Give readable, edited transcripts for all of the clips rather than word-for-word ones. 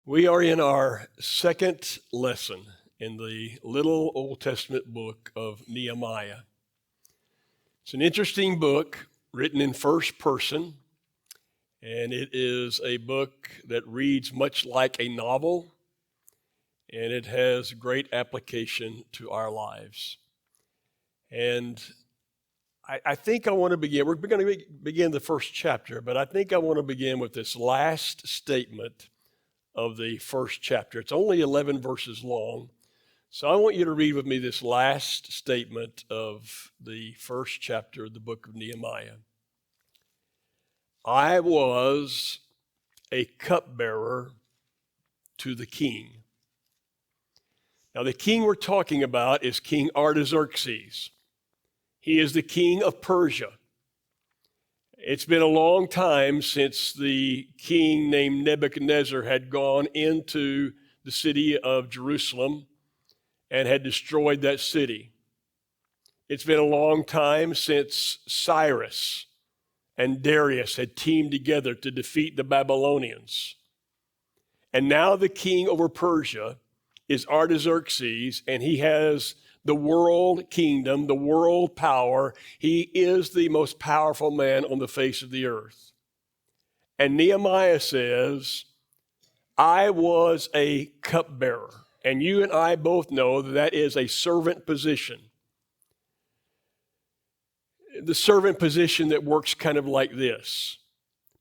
We are in our second lesson in the little Old Testament book of Nehemiah. It's an interesting book written in first person, and it is a book that reads much like a novel, and it has great application to our lives. And I think I want to begin. We're going to begin the first chapter, but I think I want to begin with this last statement of the first chapter. It's only 11 verses long. So I want you to read with me this last statement of the first chapter of the book of Nehemiah. I was a cupbearer to the king. Now the king we're talking about is King Artaxerxes. He is the king of Persia. It's been a long time since the king named Nebuchadnezzar had gone into the city of Jerusalem and had destroyed that city. It's been a long time since Cyrus and Darius had teamed together to defeat the Babylonians. And now the king over Persia is Artaxerxes, and he has the world kingdom, the world power. He is the most powerful man on the face of the earth. And Nehemiah says, I was a cupbearer. And you and I both know that that is a servant position. The servant position that works kind of like this.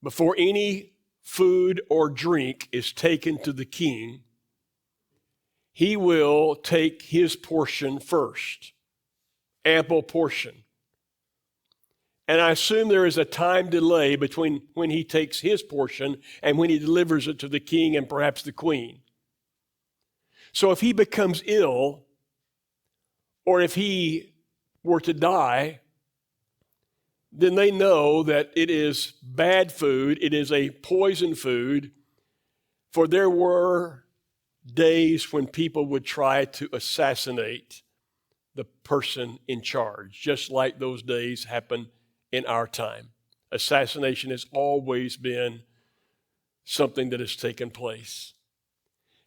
Before any food or drink is taken to the king, he will take his portion first, ample portion. And I assume there is a time delay between when he takes his portion and when he delivers it to the king and perhaps the queen. So if he becomes ill, or if he were to die, then they know that it is bad food, it is a poison food, for there were days when people would try to assassinate the person in charge, just like those days happen in our time. Assassination has always been something that has taken place.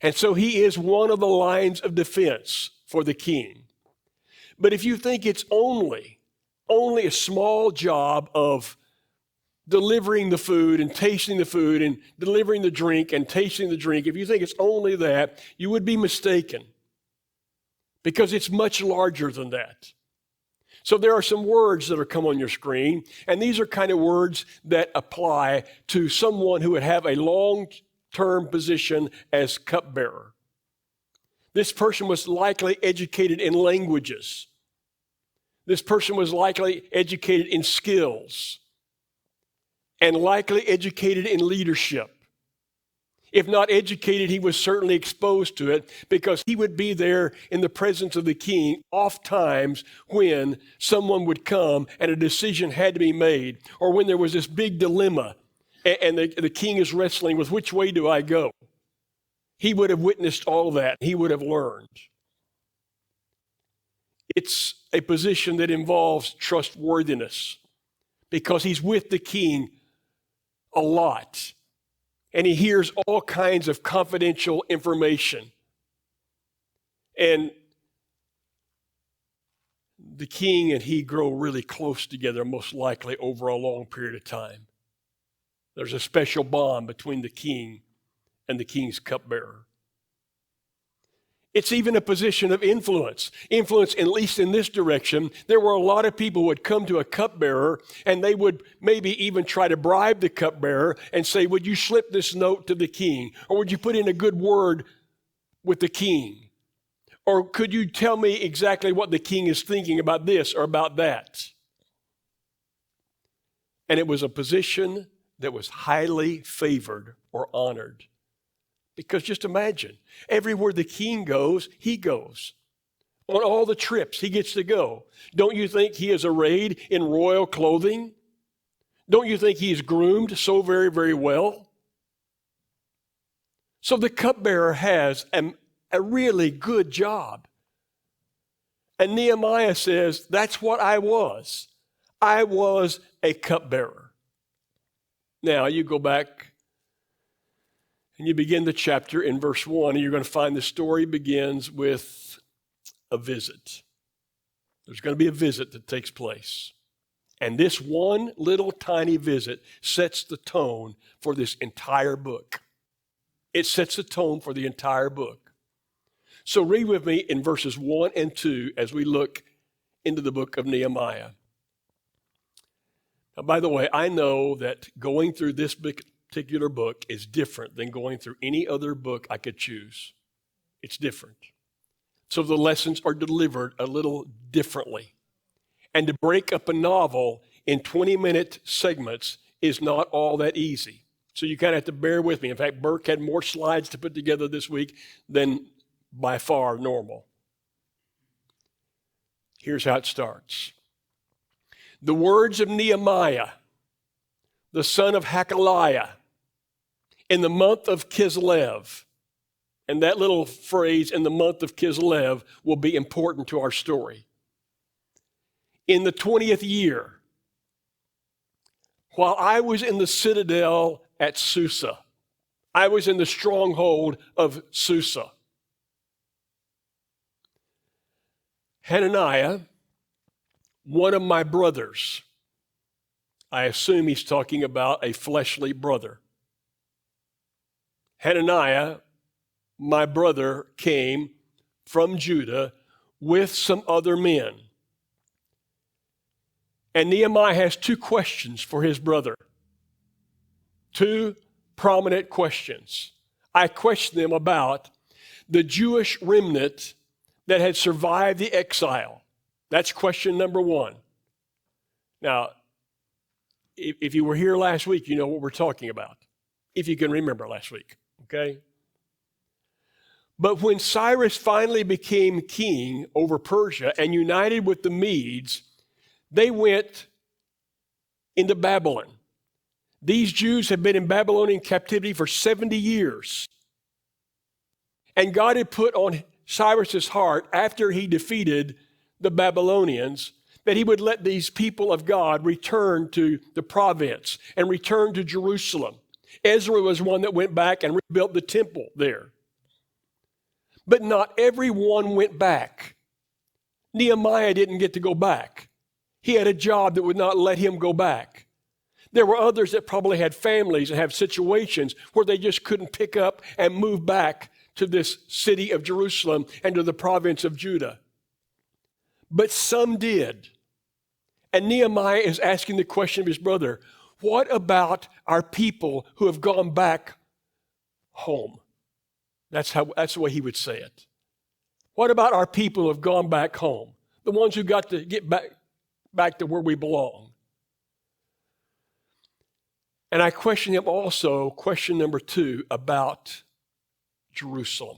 And so he is one of the lines of defense for the king. But if you think it's only a small job of delivering the food and tasting the food and delivering the drink and tasting the drink, if you think it's only that, you would be mistaken, because it's much larger than that. So there are some words that are come on your screen, and these are kind of words that apply to someone who would have a long-term position as cupbearer. This person was likely educated in languages. This person was likely educated in skills, and likely educated in leadership. If not educated, he was certainly exposed to it, because he would be there in the presence of the king oft times when someone would come and a decision had to be made, or when there was this big dilemma and the king is wrestling with which way do I go. He would have witnessed all that. He would have learned. It's a position that involves trustworthiness, because he's with the king a lot, and he hears all kinds of confidential information. And the king and he grow really close together, most likely over a long period of time. There's a special bond between the king and the king's cupbearer. It's even a position of influence. Influence, at least in this direction. There were a lot of people who would come to a cupbearer, and they would maybe even try to bribe the cupbearer and say, would you slip this note to the king? Or would you put in a good word with the king? Or could you tell me exactly what the king is thinking about this or about that? And it was a position that was highly favored or honored. Because just imagine, everywhere the king goes, he goes. On all the trips, he gets to go. Don't you think he is arrayed in royal clothing? Don't you think he is groomed so very, very well? So the cupbearer has a really good job. And Nehemiah says, that's what I was. I was a cupbearer. Now, you go back And you begin the chapter in verse 1, and you're going to find the story begins with a visit. There's going to be a visit that takes place. And this one little tiny visit sets the tone for this entire book. It sets the tone for the entire book. So read with me in verses 1 and 2 as we look into the book of Nehemiah. Now, by the way, I know that going through this particular book is different than going through any other book I could choose. It's different. So the lessons are delivered a little differently. And to break up a novel in 20-minute segments is not all that easy. So you kind of have to bear with me. In fact, Burke had more slides to put together this week than by far normal. Here's how it starts. The words of Nehemiah, the son of Hakaliah, in the month of Kislev. And that little phrase, in the month of Kislev, will be important to our story. In the 20th year, while I was in the citadel at Susa, I was in the stronghold of Susa, Hananiah, one of my brothers, I assume he's talking about a fleshly brother. Hananiah, my brother, came from Judah with some other men. And Nehemiah has two questions for his brother. Two prominent questions. I question them about the Jewish remnant that had survived the exile. That's question number one. Now, if you were here last week, you know what we're talking about. If you can remember last week, okay? But when Cyrus finally became king over Persia and united with the Medes, they went into Babylon. These Jews had been in Babylonian captivity for 70 years. And God had put on Cyrus's heart, after he defeated the Babylonians, that he would let these people of God return to the province and return to Jerusalem. Ezra was one that went back and rebuilt the temple there. But not everyone went back. Nehemiah didn't get to go back. He had a job that would not let him go back. There were others that probably had families and have situations where they just couldn't pick up and move back to this city of Jerusalem and to the province of Judah. But some did. And Nehemiah is asking the question of his brother, what about our people who have gone back home? That's the way he would say it. What about our people who have gone back home? The ones who got to get back to where we belong. And I question him also, question number 2, about Jerusalem.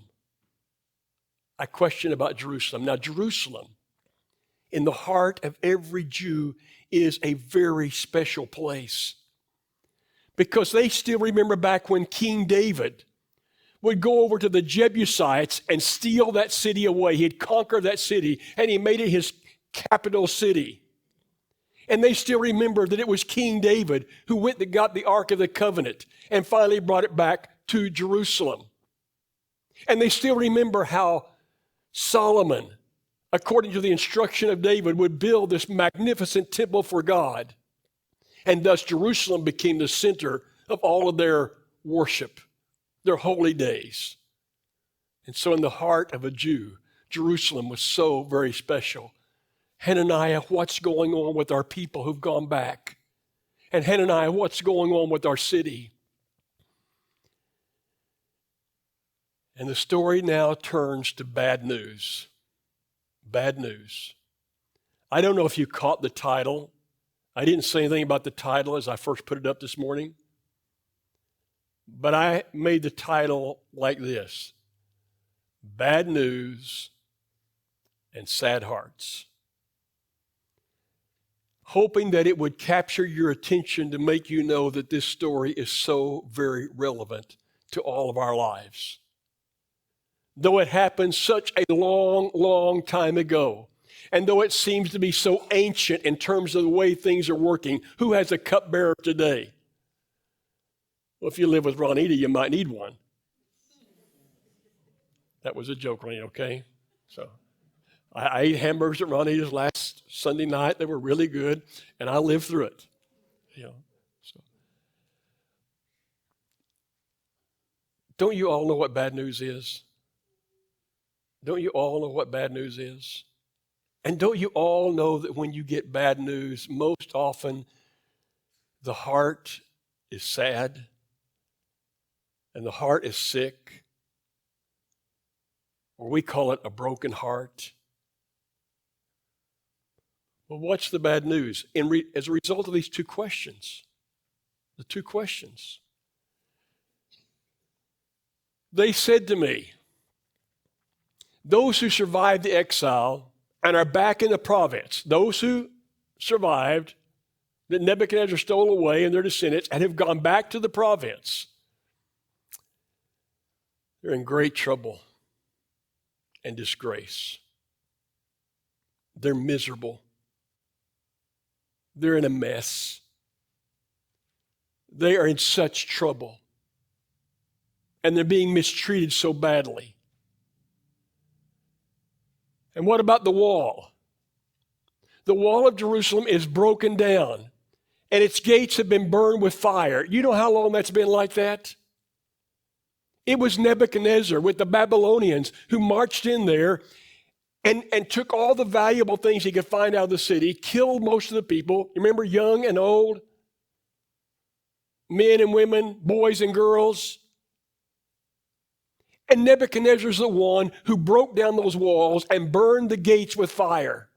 I question about Jerusalem. Now, Jerusalem, in the heart of every Jew, is a very special place. Because they still remember back when King David would go over to the Jebusites and steal that city away. He'd conquer that city, and he made it his capital city. And they still remember that it was King David who went and got the Ark of the Covenant and finally brought it back to Jerusalem. And they still remember how Solomon, according to the instruction of David, would build this magnificent temple for God. And thus Jerusalem became the center of all of their worship, their holy days. And so in the heart of a Jew, Jerusalem was so very special. Hananiah, what's going on with our people who've gone back? And Hananiah, what's going on with our city? And the story now turns to bad news. Bad news. I don't know if you caught the title. I didn't say anything about the title as I first put it up this morning. But I made the title like this: Bad News and Sad Hearts. Hoping that it would capture your attention to make you know that this story is so very relevant to all of our lives. Though it happened such a long, long time ago, and though it seems to be so ancient in terms of the way things are working, who has a cupbearer today? Well, if you live with Ronita, you might need one. That was a joke, Ronnie, okay? So I ate hamburgers at Ronnie's last Sunday night. They were really good, and I lived through it. You know, so. Don't you all know what bad news is? Don't you all know what bad news is? And don't you all know that when you get bad news, most often the heart is sad and the heart is sick, or we call it a broken heart? Well, what's the bad news? As a result of these two questions, the two questions. They said to me, those who survived the exile and are back in the province, those who survived that Nebuchadnezzar stole away and their descendants and have gone back to the province, they're in great trouble and disgrace. They're miserable. They're in a mess. They are in such trouble. And they're being mistreated so badly. And what about the wall? The wall of Jerusalem is broken down, and its gates have been burned with fire. You know how long that's been like that? It was Nebuchadnezzar with the Babylonians who marched in there and took all the valuable things he could find out of the city, killed most of the people. Remember, young and old, men and women, boys and girls. And Nebuchadnezzar's the one who broke down those walls and burned the gates with fire.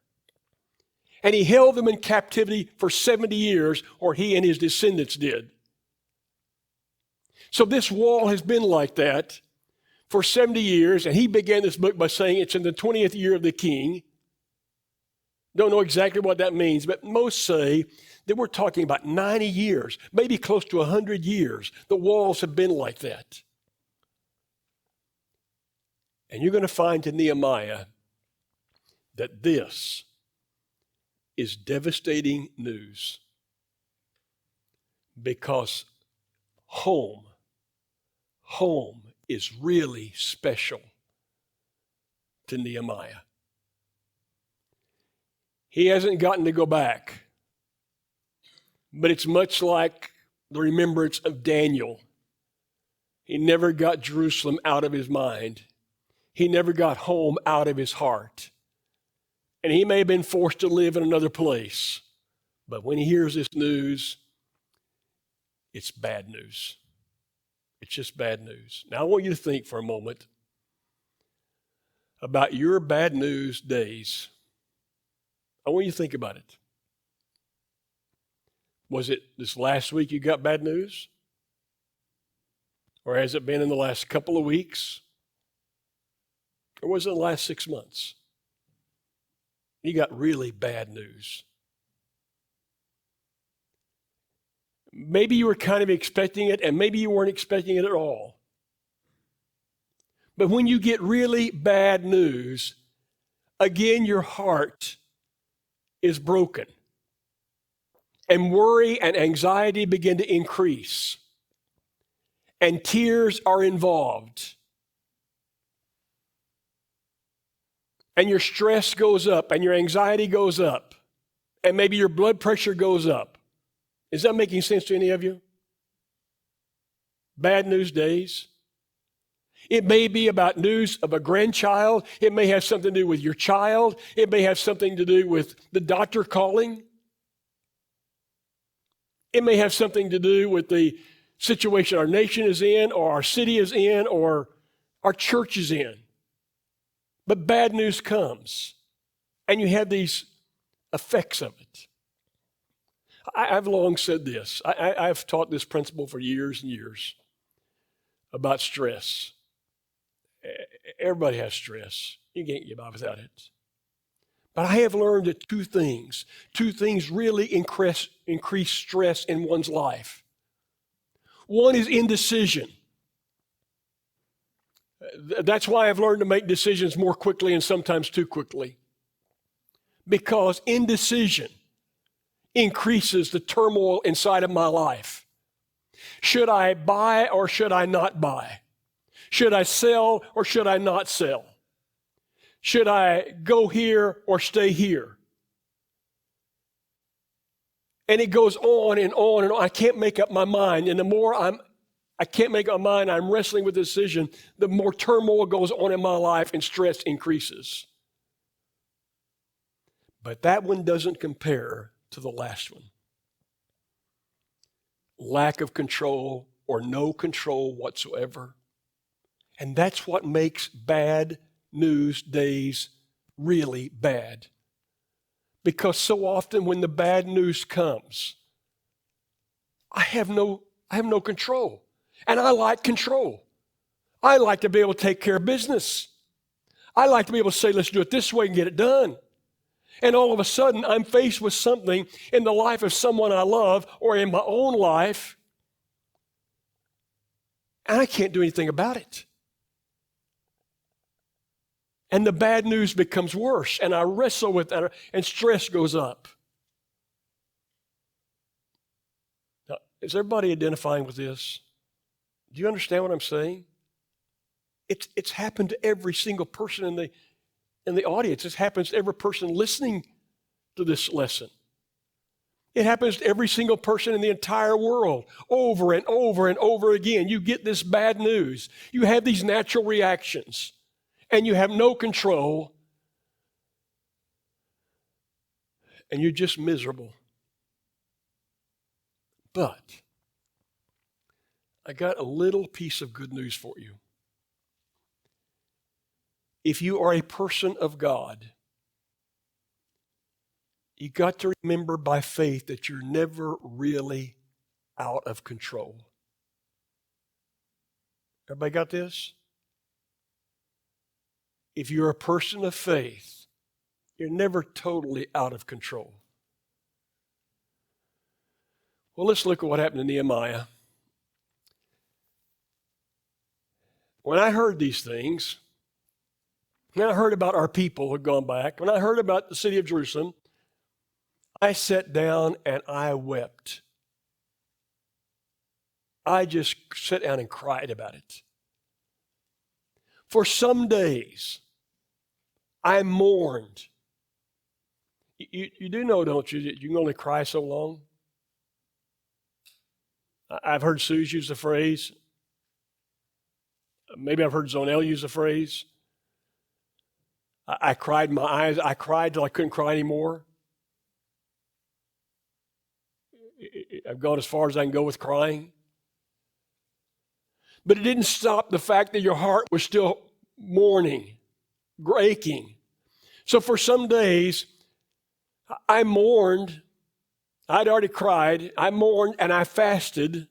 And he held them in captivity for 70 years, or he and his descendants did. So this wall has been like that for 70 years, and he began this book by saying it's in the 20th year of the king. Don't know exactly what that means, but most say that we're talking about 90 years, maybe close to 100 years. The walls have been like that. And you're going to find in Nehemiah that this is devastating news, because home is really special to Nehemiah. He hasn't gotten to go back, but it's much like the remembrance of Daniel. He never got Jerusalem out of his mind. He never got home out of his heart. And he may have been forced to live in another place, but when he hears this news, it's bad news. It's just bad news. Now, I want you to think for a moment about your bad news days. I want you to think about it. Was it this last week you got bad news? Or has it been in the last couple of weeks? Or was it the last 6 months? You got really bad news. Maybe you were kind of expecting it, and maybe you weren't expecting it at all. But when you get really bad news, again, your heart is broken. And worry and anxiety begin to increase. And tears are involved. And your stress goes up, and your anxiety goes up, and maybe your blood pressure goes up. Is that making sense to any of you? Bad news days. It may be about news of a grandchild. It may have something to do with your child. It may have something to do with the doctor calling. It may have something to do with the situation our nation is in, or our city is in, or our church is in. But bad news comes, and you have these effects of it. I've long said this. I've taught this principle for years and years about stress. Everybody has stress. You can't get by without it. But I have learned that two things really increase stress in one's life. One is indecision. That's why I've learned to make decisions more quickly and sometimes too quickly. Because indecision increases the turmoil inside of my life. Should I buy or should I not buy? Should I sell or should I not sell? Should I go here or stay here? And it goes on and on and on. I can't make up my mind. And the more I can't make up my mind, I'm wrestling with the decision, the more turmoil goes on in my life and stress increases. But that one doesn't compare to the last one. Lack of control or no control whatsoever. And that's what makes bad news days really bad. Because so often when the bad news comes, I have no control. And I like control. I like to be able to take care of business. I like to be able to say, let's do it this way and get it done. And all of a sudden, I'm faced with something in the life of someone I love or in my own life, and I can't do anything about it. And the bad news becomes worse, and I wrestle with that, and stress goes up. Now, is everybody identifying with this? Do you understand what I'm saying? It's happened to every single person in the audience. It happens to every person listening to this lesson. It happens to every single person in the entire world over and over and over again. You get this bad news. You have these natural reactions, and you have no control, and you're just miserable. But I got a little piece of good news for you. If you are a person of God, you got to remember by faith that you're never really out of control. Everybody got this? If you're a person of faith, you're never totally out of control. Well, let's look at what happened to Nehemiah. When I heard these things, when I heard about our people who had gone back, when I heard about the city of Jerusalem, I sat down and I wept. I just sat down and cried about it. For some days, I mourned. You do know, don't you, that you can only cry so long? I've heard Suze use the phrase. Maybe I've heard Zonell use the phrase. I cried my eyes. I cried till I couldn't cry anymore. I've gone as far as I can go with crying. But it didn't stop the fact that your heart was still mourning, aching. So for some days, I mourned. I'd already cried. I mourned and I fasted.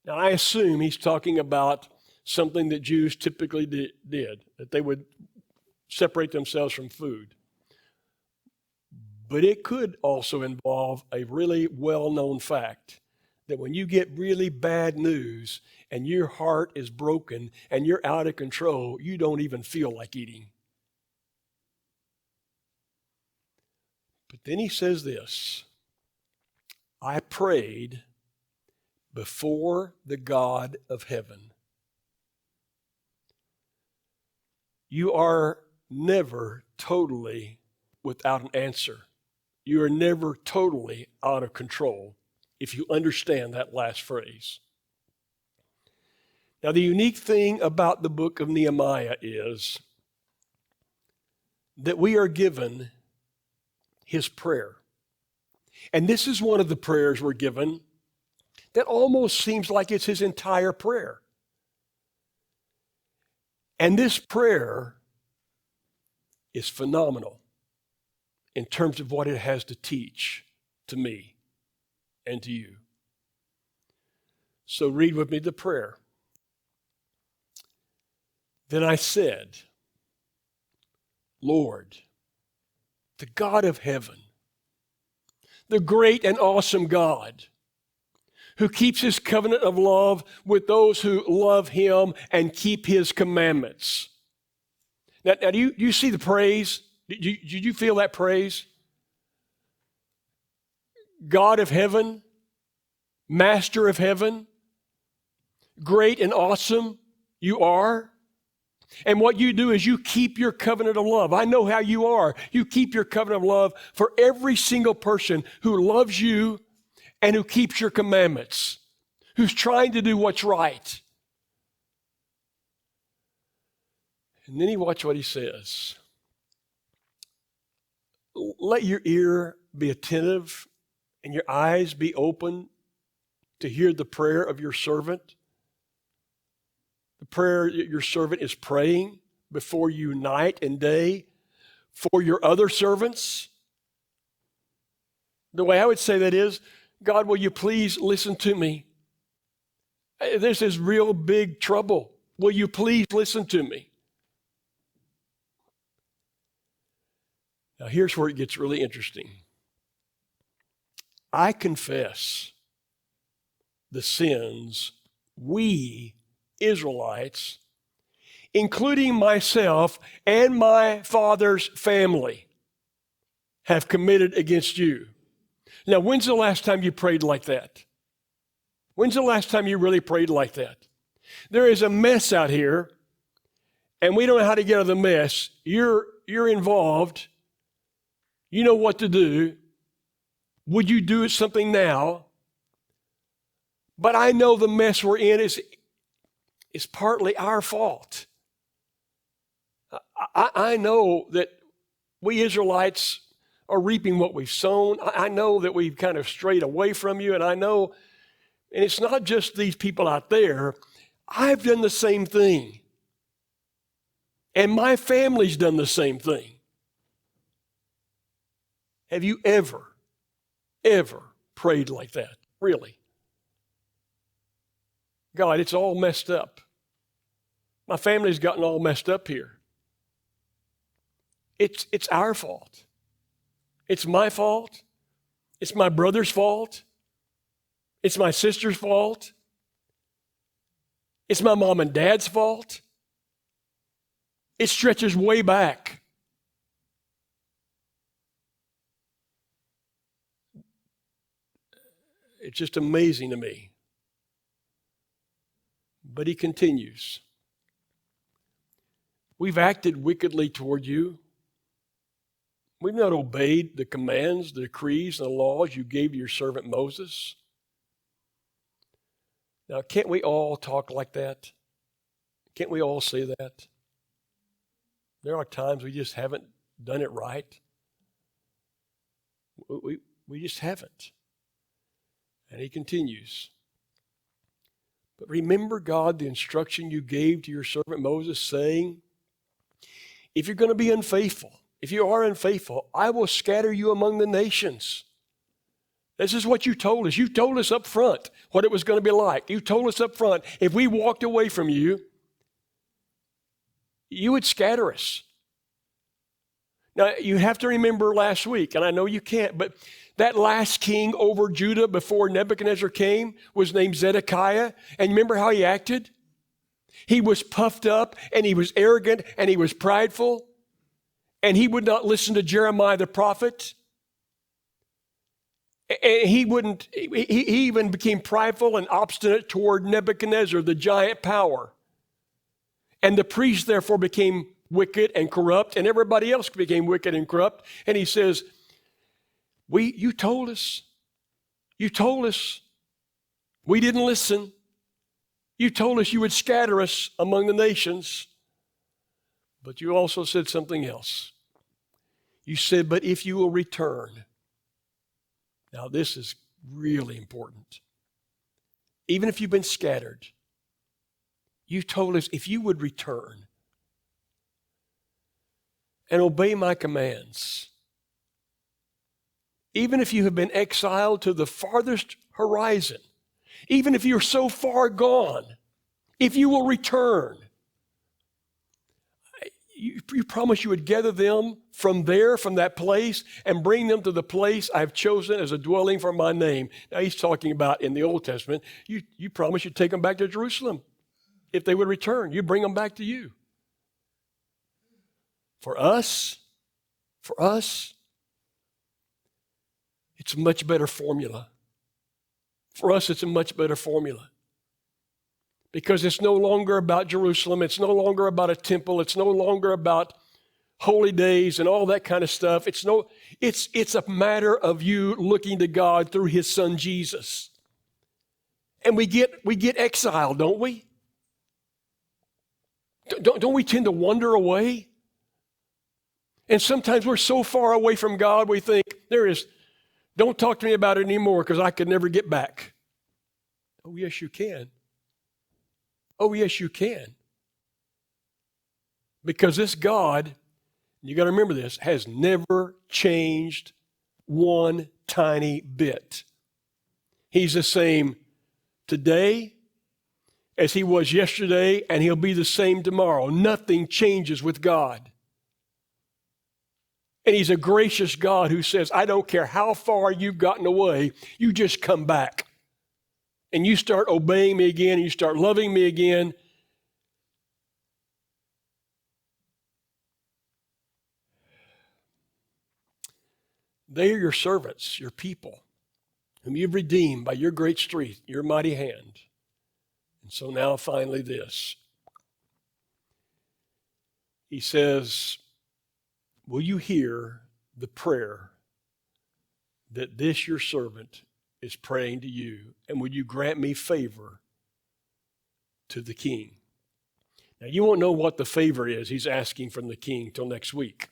Now I assume he's talking about something that Jews typically did, that they would separate themselves from food. But it could also involve a really well-known fact that when you get really bad news and your heart is broken and you're out of control, you don't even feel like eating. But then he says this, I prayed before the God of heaven. You are never totally without an answer. You are never totally out of control if you understand that last phrase. Now, the unique thing about the book of Nehemiah is that we are given his prayer. And this is one of the prayers we're given that almost seems like it's his entire prayer. And this prayer is phenomenal in terms of what it has to teach to me and to you. So read with me the prayer. Then I said, Lord, the God of heaven, the great and awesome God, who keeps his covenant of love with those who love him and keep his commandments. Now do you see the praise? Did you feel that praise? God of heaven, master of heaven, great and awesome, You are. And what you do is you keep your covenant of love. I know how you are. You keep your covenant of love for every single person who loves you and who keeps your commandments, who's trying to do what's right. And then watch what he says. Let your ear be attentive and your eyes be open to hear the prayer of your servant. The prayer that your servant is praying before you night and day for your other servants. The way I would say that is, God, will you please listen to me? This is real big trouble. Will you please listen to me? Now here's where it gets really interesting. I confess the sins we Israelites, including myself and my father's family, have committed against you. Now, when's the last time you prayed like that? When's the last time you really prayed like that? There is a mess out here, and we don't know how to get out of the mess. You're involved. You know what to do. Would you do something now? But I know the mess we're in is partly our fault. I know that we Israelites are reaping what we've sown. I know that we've kind of strayed away from you, and I know, and it's not just these people out there. I've done the same thing. And my family's done the same thing. Have you ever prayed like that? Really? God, it's all messed up. My family's gotten all messed up here. It's our fault. It's my fault. It's my brother's fault. It's my sister's fault. It's my mom and dad's fault. It stretches way back. It's just amazing to me. But he continues. We've acted wickedly toward you. We've not obeyed the commands, the decrees, and the laws you gave to your servant Moses. Now, can't we all talk like that? Can't we all say that? There are times we just haven't done it right. We just haven't. And he continues. But remember, God, the instruction you gave to your servant Moses, saying, if you're going to be unfaithful, if you are unfaithful, I will scatter you among the nations. This is what you told us. You told us up front what it was going to be like. You told us up front, if we walked away from you, you would scatter us. Now, you have to remember last week, and I know you can't, but that last king over Judah before Nebuchadnezzar came was named Zedekiah. And remember how he acted? He was puffed up, and he was arrogant, and he was prideful, and he would not listen to Jeremiah the prophet. And he even became prideful and obstinate toward Nebuchadnezzar, the giant power. And the priests therefore became wicked and corrupt, and everybody else became wicked and corrupt. And he says, you told us. You told us. We didn't listen. You told us you would scatter us among the nations. But you also said something else. You said, but if you will return. Now, this is really important. Even if you've been scattered, you told us if you would return and obey my commands, even if you have been exiled to the farthest horizon, even if you're so far gone, if you will return, you promised you would gather them from there, from that place, and bring them to the place I've chosen as a dwelling for my name. Now he's talking about in the Old Testament, you promised you'd take them back to Jerusalem. If they would return, you bring them back to you. For us, it's a much better formula. For us, it's a much better formula. Because it's no longer about Jerusalem. It's no longer about a temple. It's no longer about holy days and all that kind of stuff. It's a matter of you looking to God through his son Jesus. And we get exiled, don't we? Don't we tend to wander away? And sometimes we're so far away from God, we think, don't talk to me about it anymore because I could never get back. Oh, yes, you can. Oh, yes, you can. Because this God, you got to remember this, has never changed one tiny bit. He's the same today as he was yesterday, and he'll be the same tomorrow. Nothing changes with God. And he's a gracious God who says, I don't care how far you've gotten away, you just come back. And you start obeying me again, and you start loving me again. They are your servants, your people, whom you've redeemed by your great strength, your mighty hand. And so now finally this. He says, will you hear the prayer that this your servant is praying to you? And will you grant me favor to the king? Now you won't know what the favor is he's asking from the king till next week.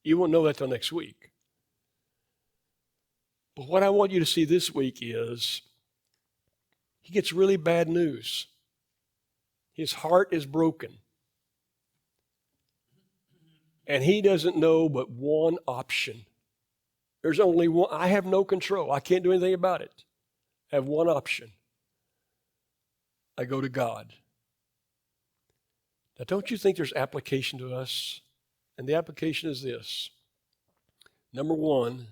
You won't know that till next week. But what I want you to see this week is he gets really bad news. His heart is broken. And he doesn't know but one option. There's only one. I have no control. I can't do anything about it. I have one option. I go to God. Now, don't you think there's application to us? And the application is this. Number one,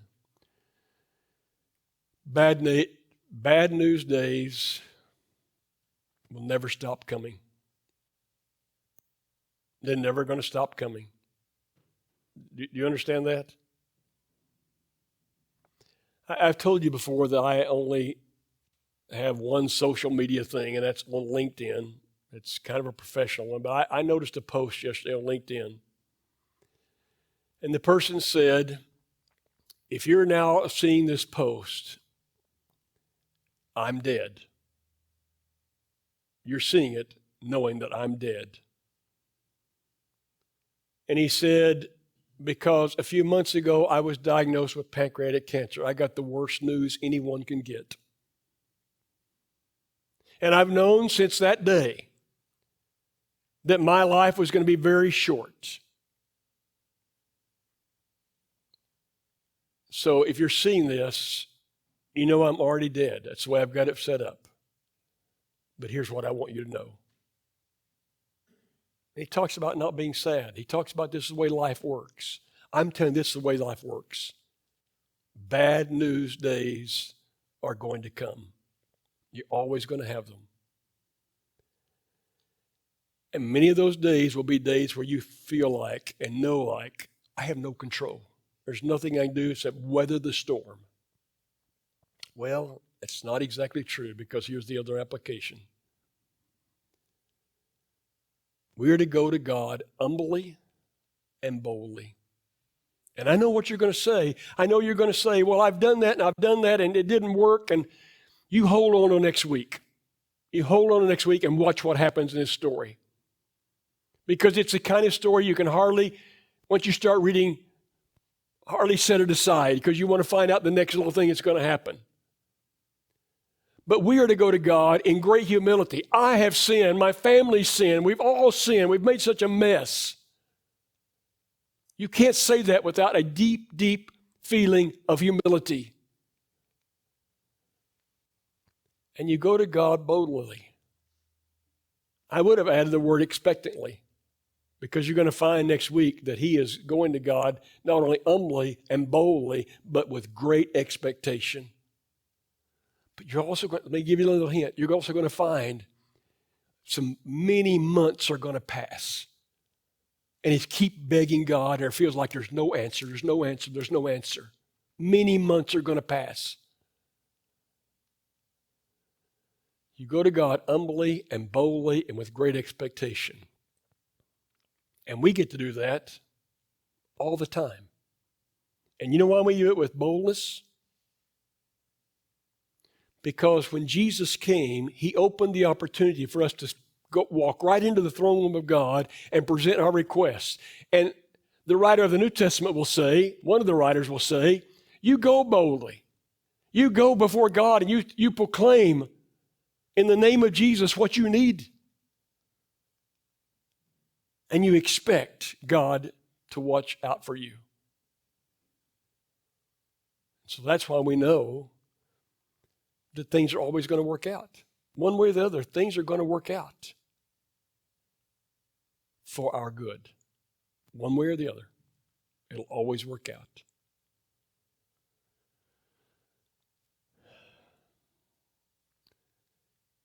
bad news days will never stop coming. They're never going to stop coming. Do you understand that? I've told you before that I only have one social media thing, and that's on LinkedIn. It's kind of a professional one, but I noticed a post yesterday on LinkedIn. And the person said, if you're now seeing this post, I'm dead. You're seeing it knowing that I'm dead. And he said, because a few months ago I was diagnosed with pancreatic cancer. I got the worst news anyone can get. And I've known since that day that my life was going to be very short. So if you're seeing this, you know I'm already dead. That's the way I've got it set up. But here's what I want you to know. He talks about not being sad. He talks about this is the way life works. I'm telling you, this is the way life works. Bad news days are going to come. You're always going to have them. And many of those days will be days where you feel like and know like, I have no control. There's nothing I can do except weather the storm. Well, it's not exactly true, because here's the other application. We are to go to God humbly and boldly. And I know what you're going to say. I know you're going to say, well, I've done that and it didn't work. And you hold on to next week. You hold on to next week and watch what happens in this story. Because it's the kind of story you can hardly, once you start reading, hardly set it aside, because you want to find out the next little thing that's going to happen. But we are to go to God in great humility. I have sinned. My family's sinned. We've all sinned. We've made such a mess. You can't say that without a deep, deep feeling of humility. And you go to God boldly. I would have added the word expectantly, because you're going to find next week that he is going to God not only humbly and boldly, but with great expectation. But you're also going, let me give you a little hint, you're also going to find many months are going to pass. And he's keep begging God, and it feels like there's no answer, there's no answer, there's no answer. Many months are going to pass. You go to God humbly and boldly and with great expectation. And we get to do that all the time. And you know why we do it with boldness? Because when Jesus came, he opened the opportunity for us to walk right into the throne room of God and present our requests. And the writer of the New Testament will say, one of the writers will say, you go boldly. You go before God and you proclaim in the name of Jesus what you need. And you expect God to watch out for you. So that's why we know that things are always going to work out. One way or the other, things are going to work out for our good. One way or the other, it'll always work out.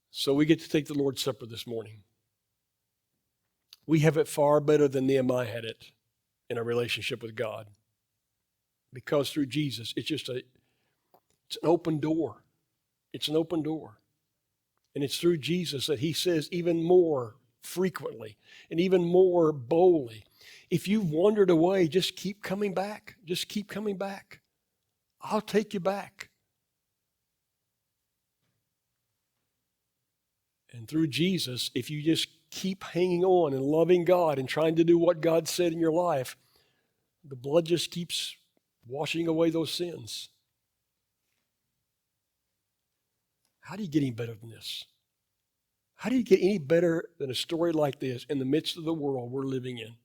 So we get to take the Lord's Supper this morning. We have it far better than Nehemiah had it in our relationship with God. Because through Jesus, it's an open door. It's an open door. And it's through Jesus that he says even more frequently and even more boldly, if you've wandered away, just keep coming back. Just keep coming back. I'll take you back. And through Jesus, if you just keep hanging on and loving God and trying to do what God said in your life, the blood just keeps washing away those sins. How do you get any better than this? How do you get any better than a story like this in the midst of the world we're living in?